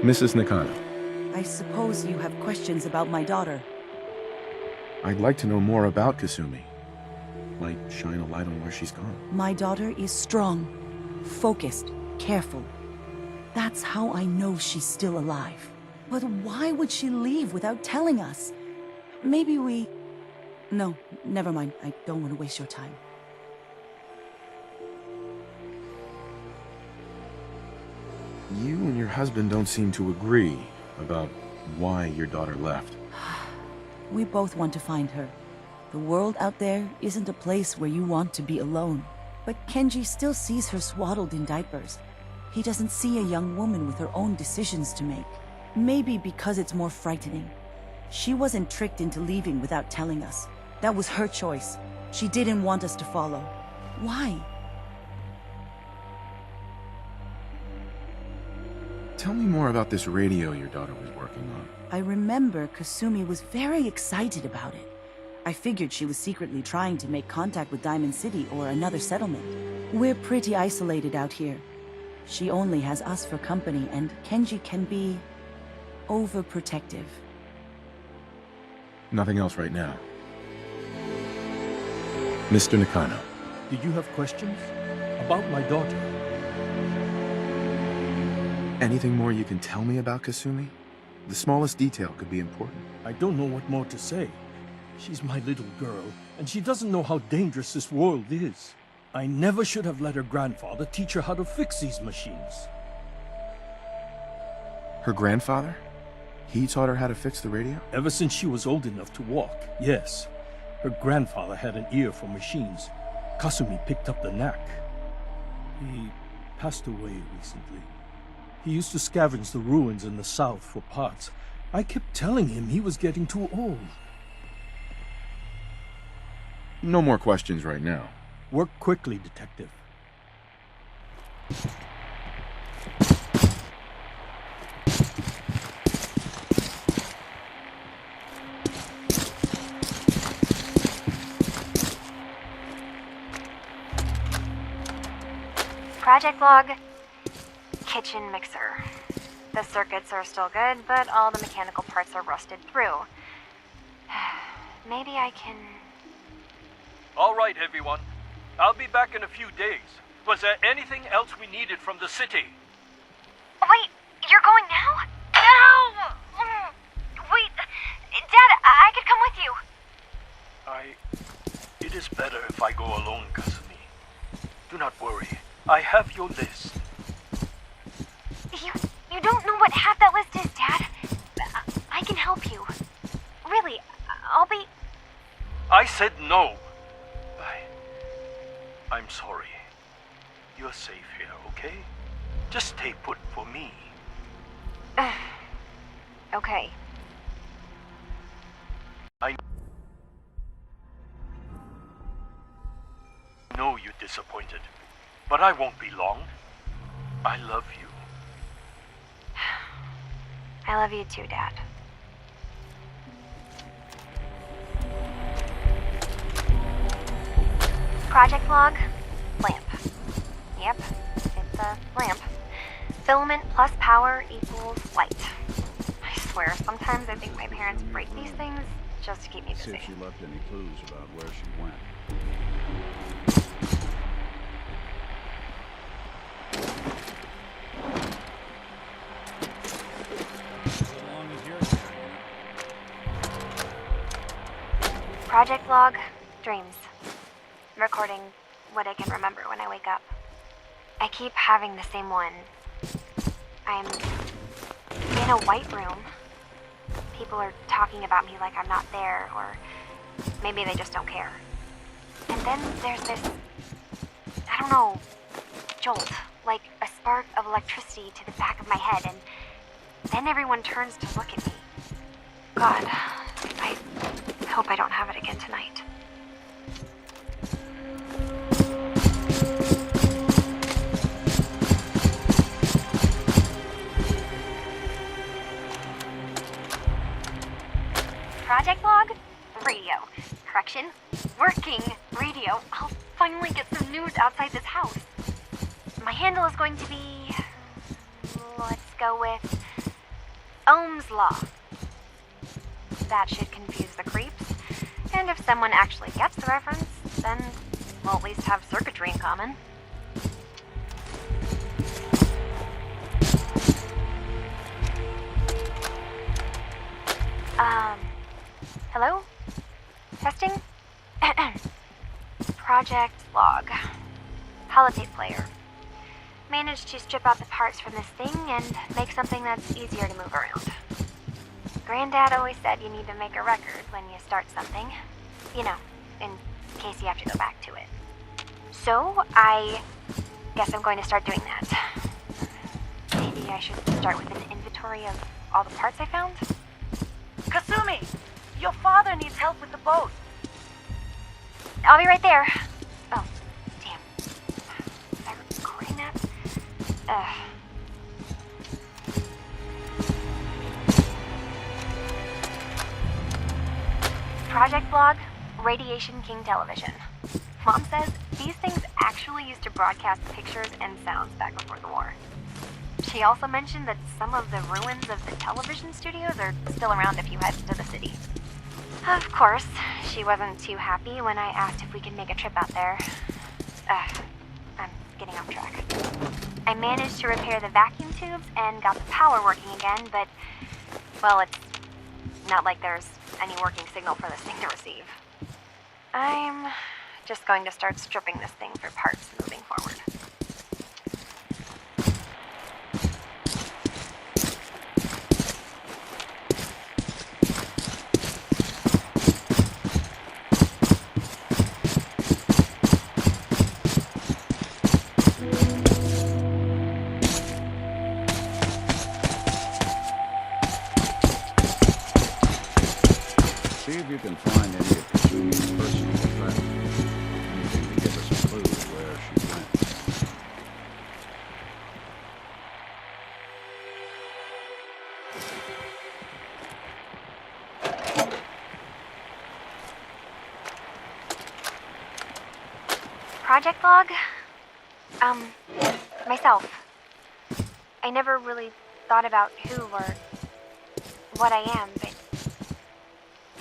Mrs. Nakano, I suppose you have questions about my daughter. I'd like to know more about Kasumi. Might shine a light on where she's gone. My daughter is strong, focused, careful. That's how I know she's still alive. But why would she leave without telling us? Maybe we... No, never mind. I don't want to waste your time. You and your husband don't seem to agree about why your daughter left. We both want to find her. The world out there isn't a place where you want to be alone. But Kenji still sees her swaddled in diapers. He doesn't see a young woman with her own decisions to make. Maybe because it's more frightening. She wasn't tricked into leaving without telling us. That was her choice. She didn't want us to follow. Why? Tell me more about this radio your daughter was working on. I remember Kasumi was very excited about it. I figured she was secretly trying to make contact with Diamond City or another settlement. We're pretty isolated out here. She only has us for company, and Kenji can be... overprotective. Nothing else right now. Mr. Nakano. Did you have questions? About my daughter? Anything more you can tell me about Kasumi? The smallest detail could be important. I don't know what more to say. She's my little girl, and she doesn't know how dangerous this world is. I never should have let her grandfather teach her how to fix these machines. Her grandfather? He taught her how to fix the radio? Ever since she was old enough to walk, yes. Her grandfather had an ear for machines. Kasumi picked up the knack. He passed away recently. He used to scavenge the ruins in the south for parts. I kept telling him he was getting too old. No more questions right now. Work quickly, Detective. Project log. Kitchen mixer. The circuits are still good, but all the mechanical parts are rusted through. Maybe I can... All right, everyone. I'll be back in a few days. Was there anything else we needed from the city? Wait, you're going now? No! Wait, Dad, I could come with you. It is better if I go alone, Kasumi. Do not worry. I have your list. You don't know what half that list is, Dad. I can help you. Really, I'll be... I said no. I'm sorry. You're safe here, okay? Just stay put for me. Okay. I know you're disappointed, but I won't be long. I love you. I love you too, Dad. Project log, lamp. Yep, it's a lamp. Filament plus power equals light. I swear, sometimes I think my parents break these things just to keep me busy. See if she left any clues about where she went. Project log, dreams. Recording what I can remember when I wake up. I keep having the same one. I'm in a white room. People are talking about me like I'm not there, or maybe they just don't care. And then there's this, I don't know, jolt, like a spark of electricity to the back of my head, and then everyone turns to look at me. God, I hope I don't have it again tonight. Project log? Radio. Correction. Working radio. I'll finally get some news outside this house. My handle is going to be... let's go with... Ohm's law. That should confuse the creeps. And if someone actually gets the reference, then we'll at least have circuitry in common. Hello? Testing? Project log. Holotape player. Managed to strip out the parts from this thing and make something that's easier to move around. Granddad always said you need to make a record when you start something. You know, in case you have to go back to it. So, I guess I'm going to start doing that. Maybe I should start with an inventory of all the parts I found? Kasumi! Your father needs help with the boat. I'll be right there. Oh, damn. Was I recording that? Project log, Radiation King Television. Mom says these things actually used to broadcast pictures and sounds back before the war. She also mentioned that some of the ruins of the television studios are still around if you head to the city. Of course, she wasn't too happy when I asked if we could make a trip out there. I'm getting off track. I managed to repair the vacuum tubes and got the power working again, but, well, it's not like there's any working signal for this thing to receive. I'm just going to start stripping this thing for parts moving forward. See if you can find any of Kasumi's personal effects. Anything to give us a clue where she went. Project log? Myself. I never really thought about who or what I am, but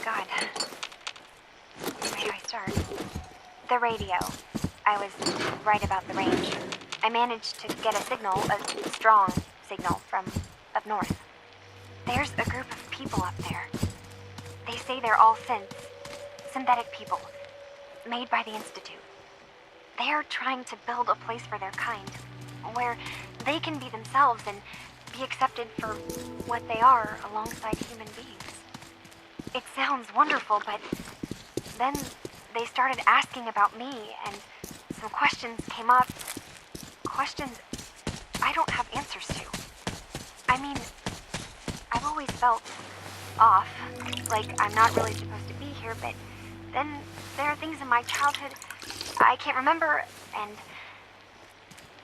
God. Where do I start? The radio. I was right about the range. I managed to get a signal, a strong signal from up north. There's a group of people up there. They say they're all synthetic people, made by the Institute. They are trying to build a place for their kind, where they can be themselves and be accepted for what they are alongside human beings. It sounds wonderful, but then they started asking about me, and some questions came up. Questions I don't have answers to. I mean, I've always felt off, like I'm not really supposed to be here, but then there are things in my childhood I can't remember, and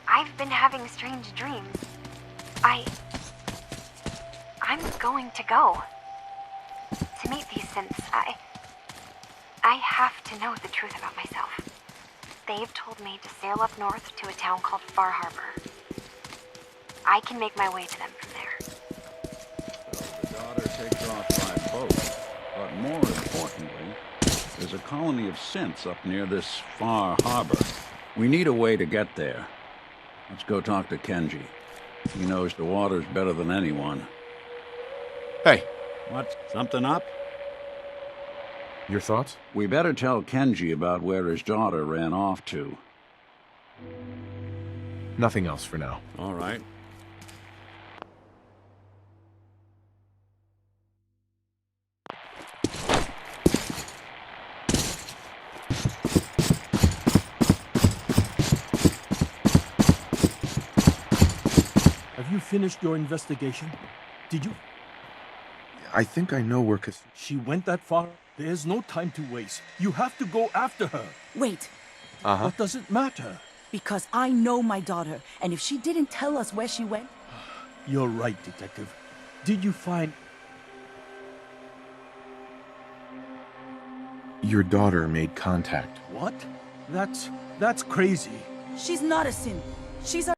I've been having strange dreams. I'm going to go. To meet these synths, I have to know the truth about myself. They've told me to sail up north to a town called Far Harbor. I can make my way to them from there. So the daughter takes off by boat. But more importantly, there's a colony of synths up near this Far Harbor. We need a way to get there. Let's go talk to Kenji. He knows the waters better than anyone. Hey, What? Something up? your thoughts? We better tell Kenji about where his daughter ran off to. Nothing else for now. All right. Have you finished your investigation? Did you? I think I know where She went that far? There's no time to waste. You have to go after her. Wait, What does it matter? because I know my daughter, and if she didn't tell us where she went, You're right, Detective. Did you find... Your daughter made contact. What? That's crazy. she's not a sin. She's a